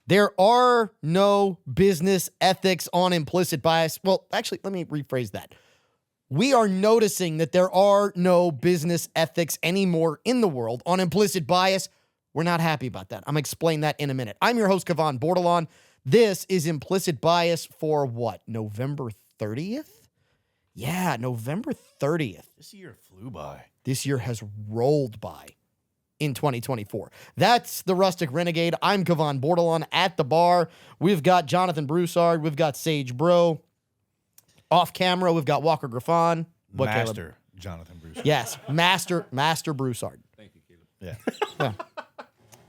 There are no business ethics on implicit bias. Well, actually, let me rephrase that. We are noticing that there are no business ethics anymore in the world on implicit bias. We're not happy about that. I'm going to explain that in a minute. I'm your host, Kevon Bordelon. This is Implicit Bias for what? November 30th? Yeah, November 30th. This year flew by. This year has rolled by in 2024. That's the Rustic Renegade. I'm Kevon Bordelon at the bar. We've got Jonathan Broussard. We've got Sage Bro. Off camera, we've got Walker Griffon. Master Jonathan Broussard. Yes, Master Broussard. Thank you, Caleb. Yeah.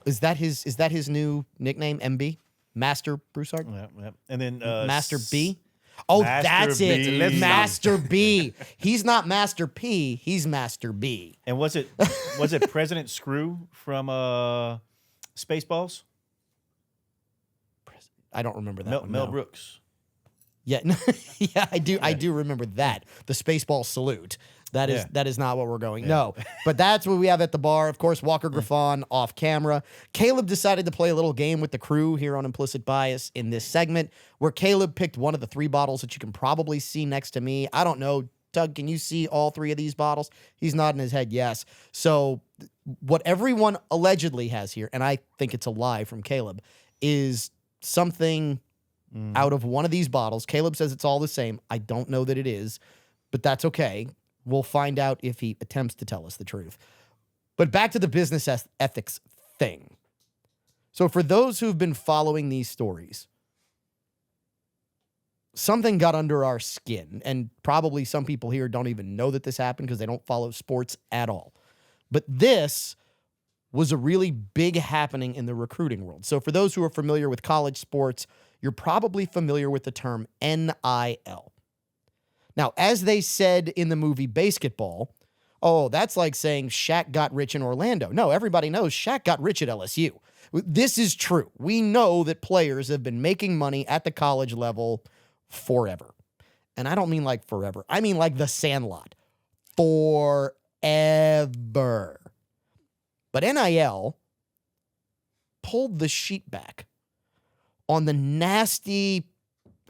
Is that his new nickname, MB? Master Broussard? Yeah. And then Master B? Oh, Master that's B. it. Master B. He's not Master P. He's Master B. And was it President Screw from Spaceballs? I don't remember that one. Mel no. Brooks. Yeah, yeah, I do. I do remember that. The Spaceball salute. That is not what we're going. Yeah. No, but that's what we have at the bar. Of course, Walker Griffon off camera. Caleb decided to play a little game with the crew here on Implicit Bias in this segment, where Caleb picked one of the 3 bottles that you can probably see next to me. I don't know, Doug, can you see all 3 of these bottles? He's nodding his head yes. So what everyone allegedly has here, and I think it's a lie from Caleb, is something out of one of these bottles. Caleb says it's all the same. I don't know that it is, but that's okay. We'll find out if he attempts to tell us the truth. But back to the business ethics thing. So for those who've been following these stories, something got under our skin, and probably some people here don't even know that this happened because they don't follow sports at all. But this was a really big happening in the recruiting world. So for those who are familiar with college sports, you're probably familiar with the term NIL. Now, as they said in the movie Basketball, oh, that's like saying Shaq got rich in Orlando. No, everybody knows Shaq got rich at LSU. This is true. We know that players have been making money at the college level forever. And I don't mean like forever. I mean like the Sandlot. Forever. But NIL pulled the sheet back on the nasty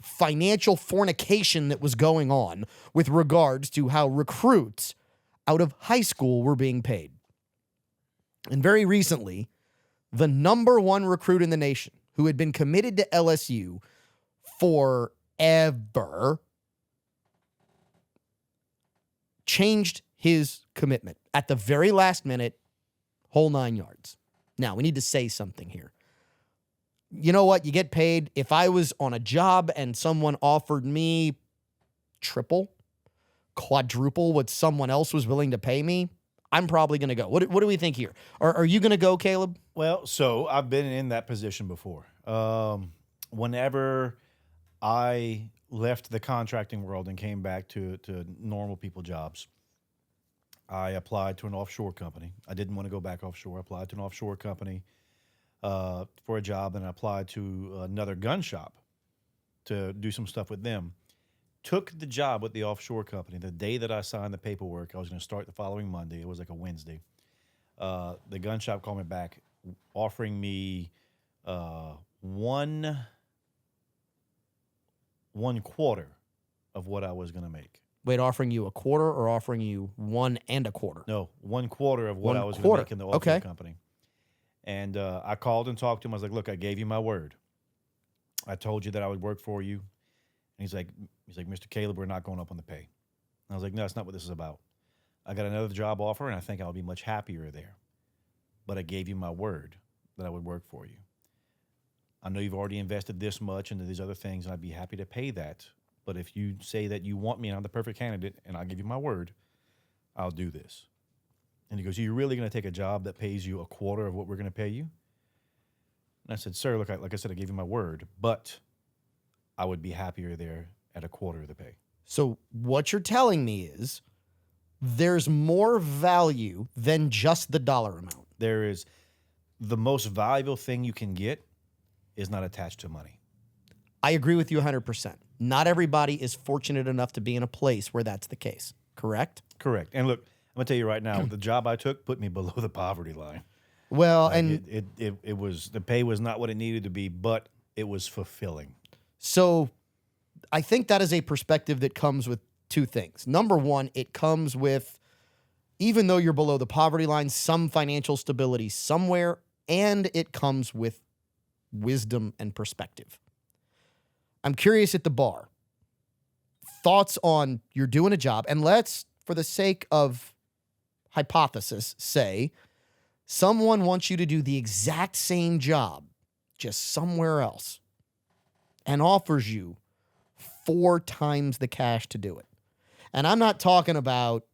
financial fornication that was going on with regards to how recruits out of high school were being paid. And very recently, the number 1 recruit in the nation, who had been committed to LSU forever, changed his commitment at the very last minute, whole 9 yards. Now, we need to say something here. You know what? You get paid. If I was on a job and someone offered me triple, quadruple what someone else was willing to pay me, I'm probably going to go. What do we think here? Are you going to go, Caleb? Well, so I've been in that position before. Whenever I left the contracting world and came back to normal people jobs, I applied to an offshore company. I didn't want to go back offshore. I applied to an offshore company for a job, and I applied to another gun shop to do some stuff with them. Took the job with the offshore company. The day that I signed the paperwork, I was going to start the following Monday. It was like a Wednesday. The gun shop called me back, offering me one quarter of what I was going to make. Wait, offering you a quarter or offering you 1 1/4? No, 1/4 of what I was going to make in the offshore company. And I called and talked to him. I was like, look, I gave you my word. I told you that I would work for you. And he's like, Mr. Caleb, we're not going up on the pay. And I was like, no, that's not what this is about. I got another job offer, and I think I'll be much happier there. But I gave you my word that I would work for you. I know you've already invested this much into these other things, and I'd be happy to pay that. But if you say that you want me and I'm the perfect candidate, and I'll give you my word, I'll do this. And he goes, you're really going to take a job that pays you a quarter of what we're going to pay you? And I said, sir, look, like I said, I gave you my word, but I would be happier there at a quarter of the pay. So what you're telling me is there's more value than just the dollar amount. There is. The most valuable thing you can get is not attached to money. I agree with you 100%. Not everybody is fortunate enough to be in a place where that's the case. Correct? Correct. And look, I'm going to tell you right now, the job I took put me below the poverty line. Well, Like and it was, the pay was not what it needed to be, but it was fulfilling. so I think that is a perspective that comes with two things. Number one, it comes with, even though you're below the poverty line, some financial stability somewhere, and it comes with wisdom and perspective. I'm curious at the bar. Thoughts on, you're doing a job, and let's, for the sake of hypothesis, say someone wants you to do the exact same job, just somewhere else, and offers you 4 times the cash to do it. And I'm not talking about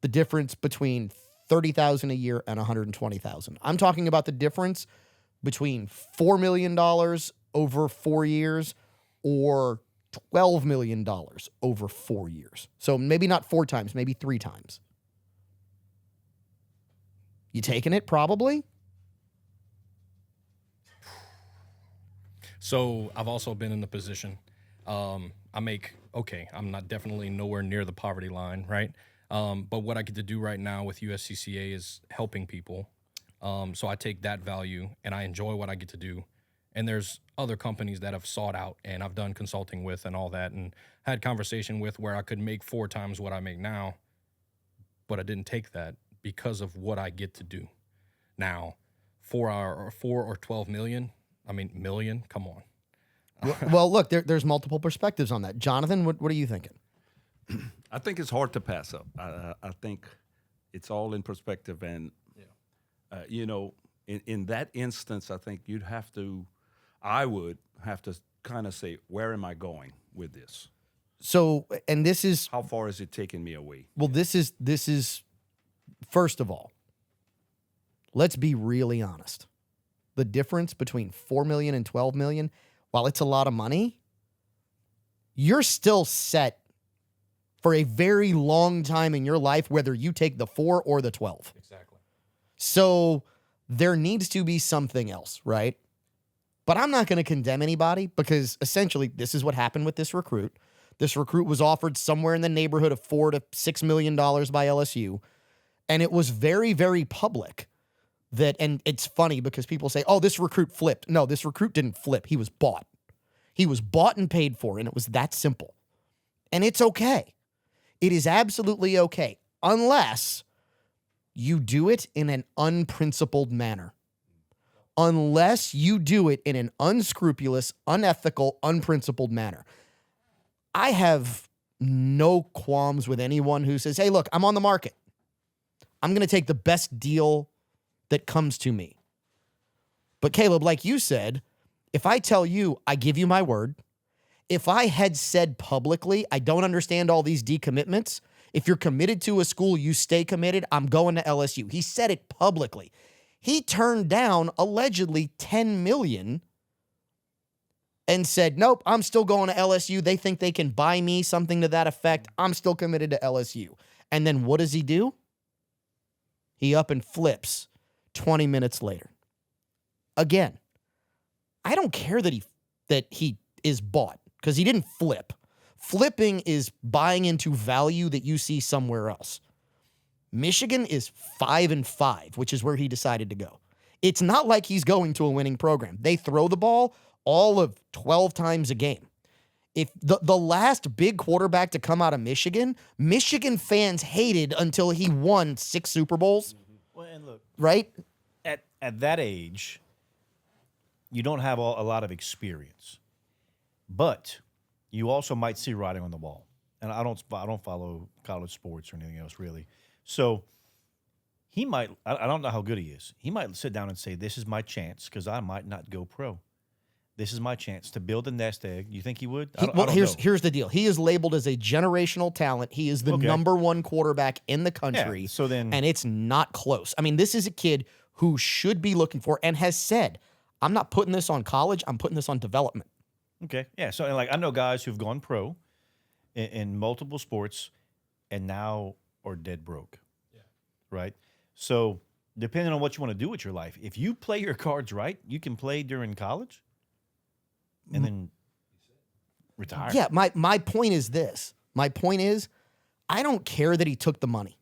the difference between $30,000 a year and $120,000. I'm talking about the difference between $4 million over 4 years or $12 million over 4 years. So maybe not 4 times, maybe 3 times. You taking it? Probably. So I've also been in the position. I make, okay, I'm not definitely nowhere near the poverty line, right? But what I get to do right now with USCCA is helping people. So I take that value and I enjoy what I get to do. And there's other companies that I've sought out and I've done consulting with and all that and had conversation with where I could make 4 times what I make now, but I didn't take that because of what I get to do. Now, 4 or 12 million, million, come on. Well, look, there's multiple perspectives on that. Jonathan, what are you thinking? I think it's hard to pass up. I think it's all in perspective. And, in that instance, I think I would have to kind of say, where am I going with this? So, and this is... How far is it taking me away? Well, this is, first of all, let's be really honest. The difference between 4 million and 12 million, while it's a lot of money, you're still set for a very long time in your life, whether you take the 4 or the 12. Exactly. So there needs to be something else, right? But I'm not going to condemn anybody because essentially this is what happened with this recruit. This recruit was offered somewhere in the neighborhood of $4 to $6 million by LSU. And it was very, very public that, and it's funny because people say, oh, this recruit flipped. No, this recruit didn't flip. He was bought. He was bought and paid for, and it was that simple. And it's okay. It is absolutely okay, unless you do it in an unprincipled manner. Unless you do it in an unscrupulous, unethical, unprincipled manner. I have no qualms with anyone who says, hey, look, I'm on the market. I'm going to take the best deal that comes to me. But Caleb, like you said, if I tell you, I give you my word, if I had said publicly, I don't understand all these decommitments. If you're committed to a school, you stay committed. I'm going to LSU. He said it publicly. He turned down allegedly $10 million and said, nope, I'm still going to LSU. They think they can buy me, something to that effect. I'm still committed to LSU. And then what does he do? He up and flips 20 minutes later. Again, I don't care that he is bought because he didn't flip. Flipping is buying into value that you see somewhere else. Michigan is 5-5, which is where he decided to go. It's not like he's going to a winning program. They throw the ball all of 12 times a game. If the last big quarterback to come out of Michigan fans hated until he won 6 Super Bowls. Well, and look, right? At that age, you don't have a lot of experience, but you also might see writing on the wall. And I don't follow college sports or anything else really. So he might, I don't know how good he is. He might sit down and say, this is my chance because I might not go pro. This is my chance to build a nest egg. You think he would? Here's the deal. He is labeled as a generational talent. He is the number 1 quarterback in the country. Yeah, so then, and it's not close. I mean, this is a kid who should be looking for and has said, I'm not putting this on college. I'm putting this on development. Okay. Yeah. So I know guys who've gone pro in multiple sports and now are dead broke. Yeah. Right. So depending on what you want to do with your life, if you play your cards right, you can play during college and then retire. Yeah. My point is this. My point is, I don't care that he took the money.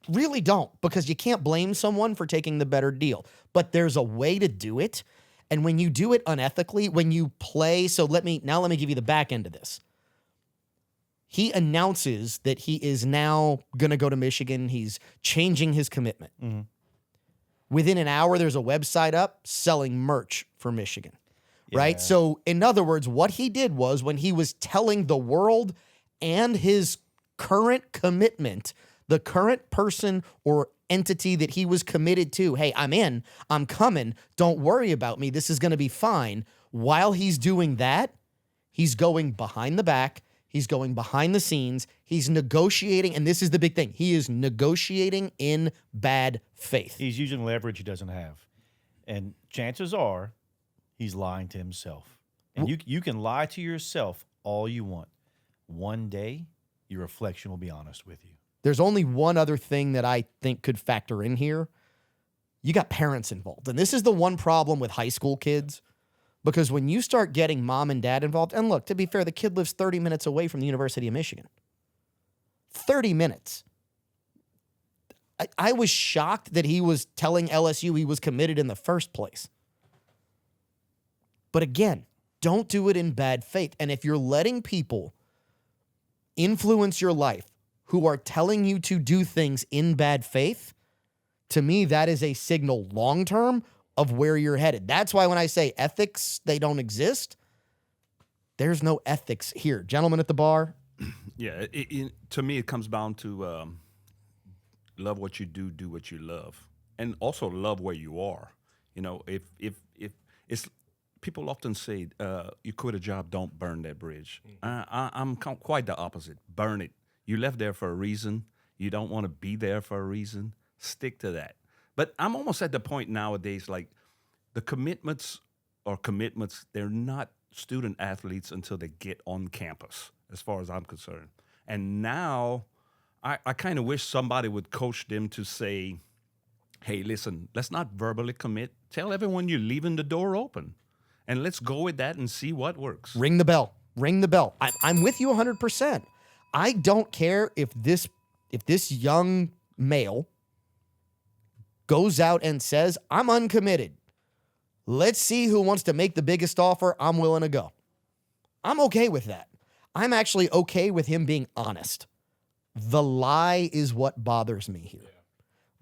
Really don't, because you can't blame someone for taking the better deal. But there's a way to do it. And when you do it unethically, when you play, so let me give you the back end of this. He announces that he is now going to go to Michigan. He's changing his commitment. Mm-hmm. Within an hour, there's a website up selling merch for Michigan, right? So in other words, what he did was when he was telling the world and his current commitment, the current person or entity that he was committed to, hey, I'm in, I'm coming, don't worry about me, this is going to be fine. While he's doing that, he's going behind the back, he's going behind the scenes, he's negotiating, and this is the big thing, he is negotiating in bad faith. He's using leverage he doesn't have. And chances are he's lying to himself. And you can lie to yourself all you want. One day, your reflection will be honest with you. There's only one other thing that I think could factor in here. You got parents involved. And this is the one problem with high school kids, because when you start getting mom and dad involved, and look, to be fair, the kid lives 30 minutes away from the University of Michigan. 30 minutes. I was shocked that he was telling LSU he was committed in the first place. But again, don't do it in bad faith. And if you're letting people influence your life who are telling you to do things in bad faith, to me, that is a signal long-term of where you're headed. That's why when I say ethics, they don't exist, there's no ethics here. Gentlemen at the bar? Yeah, to me, it comes down to love what you do what you love, and also love where you are. You know, if it's, people often say, you quit a job, don't burn that bridge. I'm quite the opposite. Burn it. You left there for a reason. You don't want to be there for a reason. Stick to that. But I'm almost at the point nowadays, like the commitments, they're not student athletes until they get on campus, as far as I'm concerned. And now I kind of wish somebody would coach them to say, hey, listen, let's not verbally commit. Tell everyone you're leaving the door open. And let's go with that and see what works. Ring the bell. Ring the bell. I'm with you 100%. I don't care if this young male goes out and says, I'm uncommitted. Let's see who wants to make the biggest offer. I'm willing to go. I'm okay with that. I'm actually okay with him being honest. The lie is what bothers me here.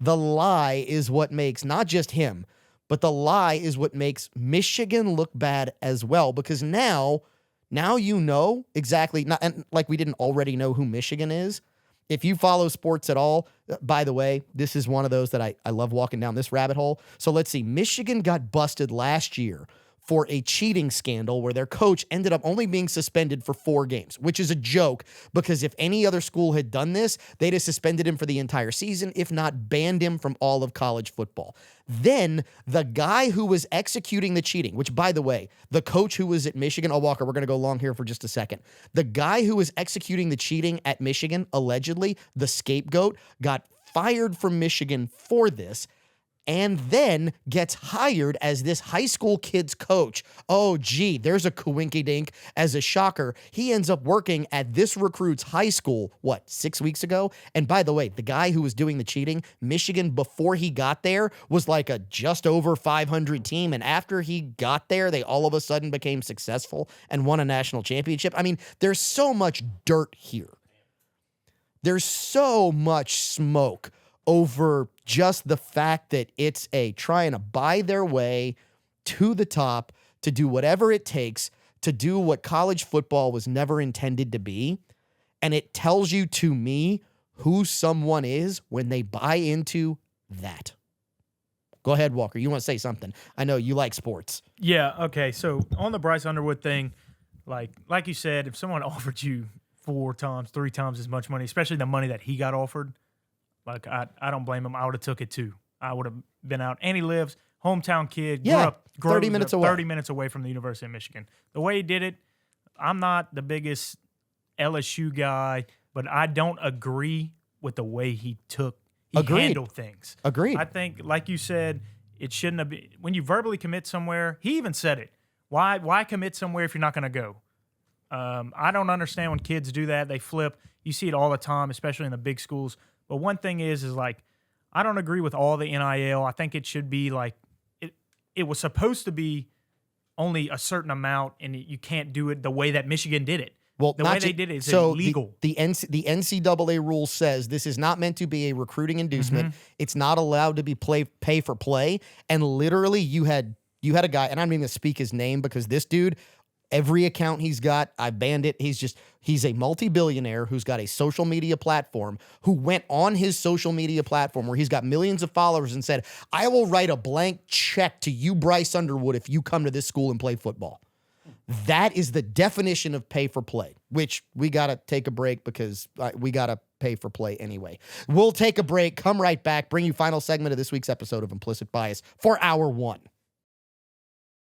The lie is what makes not just him, but the lie is what makes Michigan look bad as well, because now you know exactly, not, and like we didn't already know who Michigan is. If you follow sports at all, by the way, this is one of those that I love walking down this rabbit hole. So let's see. Michigan got busted last year for a cheating scandal where their coach ended up only being suspended for 4 games, which is a joke, because if any other school had done this, they'd have suspended him for the entire season, if not banned him from all of college football. Then the guy who was executing the cheating, which, by the way, the coach who was at Michigan, Walker, we're going to go long here for just a second. The guy who was executing the cheating at Michigan, allegedly, the scapegoat, got fired from Michigan for this, and then gets hired as this high school kid's coach. Oh, gee, there's a coinky-dink. As a shocker, he ends up working at this recruit's high school, 6 weeks ago? And by the way, the guy who was doing the cheating, Michigan, before he got there, was like a just over 500 team. And after he got there, they all of a sudden became successful and won a national championship. I mean, there's so much dirt here. There's so much smoke over just the fact that it's trying to buy their way to the top, to do whatever it takes to do what college football was never intended to be. And it tells you, to me, who someone is when they buy into that. Go ahead, Walker. You want to say something? I know you like sports. Yeah, okay. So on the Bryce Underwood thing, like you said, if someone offered you 4 times, 3 times as much money, especially the money that he got offered, like, I don't blame him. I would have took it too. I would have been out. And he lives, hometown kid, grew up 30 minutes away. 30 minutes away from the University of Michigan. The way he did it, I'm not the biggest LSU guy, but I don't agree with the way he handled things. Agreed. I think, like you said, it shouldn't have been. When you verbally commit somewhere, he even said it. Why commit somewhere if you're not going to go? I don't understand when kids do that. They flip. You see it all the time, especially in the big schools. But one thing is like, I don't agree with all the NIL. I think it should be like, it was supposed to be only a certain amount, and you can't do it the way that Michigan did it. Well, the way they did it is so illegal. The NCAA rule says this is not meant to be a recruiting inducement. It's not allowed to be pay for play. And literally, you had a guy, and I'm not even gonna speak his name because this dude, every account he's got, I banned it. He's a multi-billionaire who's got a social media platform who went on his social media platform where he's got millions of followers and said, I will write a blank check to you, Bryce Underwood, if you come to this school and play football. That is the definition of pay for play, which we got to take a break because we got to pay for play anyway. We'll take a break, come right back, bring you final segment of this week's episode of Implicit Bias for hour one.